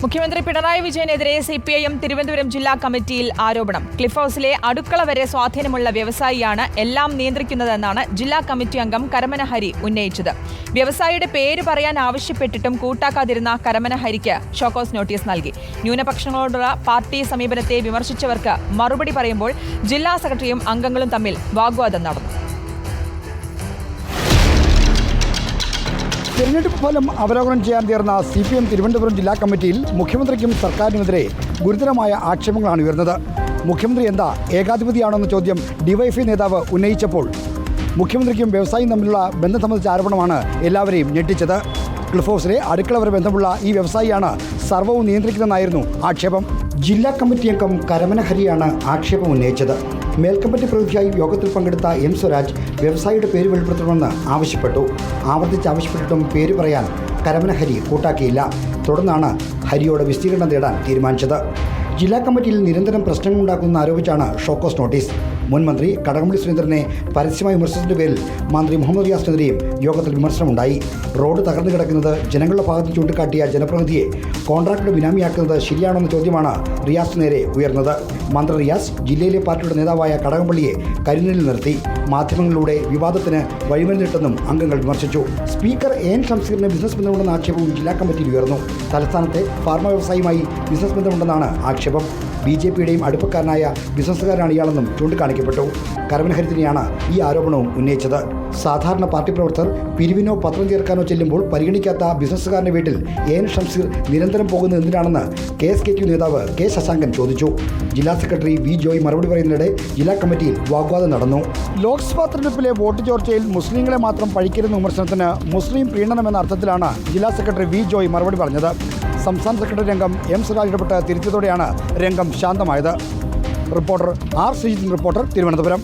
മുഖ്യമന്ത്രി പിണറായി വിജയനെതിരെ സിപിഐഎം തിരുവനന്തപുരം ജില്ലാ കമ്മിറ്റിയിൽ ആരോപണം. ക്ലിഫ് ഹൌസിലെ അടുക്കള വരെ സ്വാധീനമുള്ള വ്യവസായിയാണ് എല്ലാം നിയന്ത്രിക്കുന്നതെന്നാണ് ജില്ലാ കമ്മിറ്റി അംഗം കരമന ഹരി ഉന്നയിച്ചത്. വ്യവസായിയുടെ പേര് പറയാൻ ആവശ്യപ്പെട്ടിട്ടും കൂട്ടാക്കാതിരുന്ന കരമന ഹരിക്ക് ഷോക്കോസ് നോട്ടീസ് നൽകി. ന്യൂനപക്ഷങ്ങളോടുള്ള പാർട്ടി സമീപനത്തെ വിമർശിച്ചവർക്ക് മറുപടി പറയുമ്പോൾ ജില്ലാ സെക്രട്ടറിയും അംഗങ്ങളും തമ്മിൽ വാഗ്വാദം നടന്നു. തെരഞ്ഞെടുപ്പ് ഫലം അവലോകനം ചെയ്യാൻ ചേർന്ന സിപിഎം തിരുവനന്തപുരം ജില്ലാ കമ്മിറ്റിയിൽ മുഖ്യമന്ത്രിക്കും സർക്കാരിനുമെതിരെ ഗുരുതരമായ ആക്ഷേപങ്ങളാണ് ഉയർന്നത്. മുഖ്യമന്ത്രി എന്താ ഏകാധിപതിയാണെന്ന ചോദ്യം ഡിവൈഎഫ്ഐ നേതാവ് ഉന്നയിച്ചപ്പോൾ മുഖ്യമന്ത്രിക്കും വ്യവസായിയും തമ്മിലുള്ള ബന്ധം സംബന്ധിച്ച ആരോപണമാണ് എല്ലാവരെയും ഞെട്ടിച്ചത്. ക്ലിഫ് ഹൗസിലെ അടുക്കള വരെ ബന്ധമുള്ള ഈ വ്യവസായിയാണ് സർവ്വവും നിയന്ത്രിക്കുന്നതെന്നായിരുന്നു ആക്ഷേപം. ജില്ലാ കമ്മിറ്റി അംഗം കരമന ഹരിയാണ് ആക്ഷേപം ഉന്നയിച്ചത്. മേൽക്കമ്മിറ്റി പ്രതിനിധിയായി യോഗത്തിൽ പങ്കെടുത്ത എം സ്വരാജ് വ്യവസായിയുടെ പേര് വെളിപ്പെടുത്തണമെന്ന് ആവശ്യപ്പെട്ടു. ആവർത്തിച്ചാവശ്യപ്പെട്ടിട്ടും പേര് പറയാൻ കരമന ഹരി കൂട്ടാക്കിയില്ല. തുടർന്നാണ് ഹരിയോട് വിശദീകരണം തേടാൻ തീരുമാനിച്ചത്. ജില്ലാ കമ്മിറ്റിയിൽ നിരന്തരം പ്രശ്നങ്ങളുണ്ടാക്കുമെന്ന് ആരോപിച്ചാണ് ഷോക്കോസ് നോട്ടീസ്. മുൻ മന്ത്രി കടകംപള്ളി സുരേന്ദ്രനെ പരസ്യമായി വിമർശിച്ചതിന്റെ പേരിൽ മന്ത്രി മുഹമ്മദ് റിയാസിനെതിരെയും യോഗത്തിൽ വിമർശനമുണ്ടായി. റോഡ് തകർന്നു കിടക്കുന്നത് ജനങ്ങളുടെ ഭാഗത്ത് ചൂണ്ടിക്കാട്ടിയ ജനപ്രതിനിധിയെ കോൺട്രാക്ടറുടെ ബിനാമിയാക്കുന്നത് ശരിയാണെന്ന ചോദ്യമാണ് റിയാസിന് നേരെ ഉയർന്നത്. മന്ത്രി റിയാസ് ജില്ലയിലെ പാർട്ടിയുടെ നേതാവായ കടകംപള്ളിയെ കരിനിഴലിൽ നിർത്തി. മാധ്യമങ്ങളിലൂടെ വിവാദത്തിന് വഴിമരുന്നിട്ടെന്നും അംഗങ്ങൾ വിമർശിച്ചു. സ്പീക്കർ എൻ ഷംസീറിന് ബിസിനസ് ബന്ധമുണ്ടെന്ന ആക്ഷേപവും ജില്ലാ കമ്മിറ്റിയിൽ ഉയർന്നു. തലസ്ഥാനത്തെ ഫാർമ വ്യവസായിയുമായി ബിസിനസ് ബന്ധമുണ്ടെന്നാണ് ആക്ഷേപം. BJPയുടെയും അടുപ്പക്കാരനായ ബിസിനസ്സുകാരനാണ് ഇയാളെന്നും ചൂണ്ടിക്കാണിക്കപ്പെട്ടു. കരമന ഹരിത്തിനെയാണ് ഈ ആരോപണവും ഉന്നയിച്ചത്. സാധാരണ പാർട്ടി പ്രവർത്തകർ പിരിവിനോ പത്രം ചേർക്കാനോ ചെല്ലുമ്പോൾ പരിഗണിക്കാത്ത ബിസിനസ്സുകാരന്റെ വീട്ടിൽ എൻ ഷംസീർ നിരന്തരം പോകുന്നത് എന്തിനാണെന്ന് KSKQ നേതാവ് K ശശാങ്കൻ ചോദിച്ചു. ജില്ലാ സെക്രട്ടറി V ജോയ് മറുപടി പറയുന്നതിനിടെ ജില്ലാ കമ്മിറ്റിയിൽ വാഗ്വാദം നടന്നു. ലോക്സഭാ തെരഞ്ഞെടുപ്പിലെ വോട്ട് ചോർച്ചയിൽ മുസ്ലിങ്ങളെ മാത്രം പഴിക്കരുന്ന വിമർശനത്തിന് മുസ്ലിം പ്രീണനം എന്ന അർത്ഥത്തിലാണ് ജില്ലാ സെക്രട്ടറി V ജോയ് മറുപടി പറഞ്ഞത്. സംസ്ഥാന സെക്രട്ടറി രംഗം M സ്വരാജ് ഇടപെട്ട് തിരിച്ചതോടെയാണ് രംഗം ശാന്തമായത്. Reporter R Sreejith, reporter Thiruvananthapuram.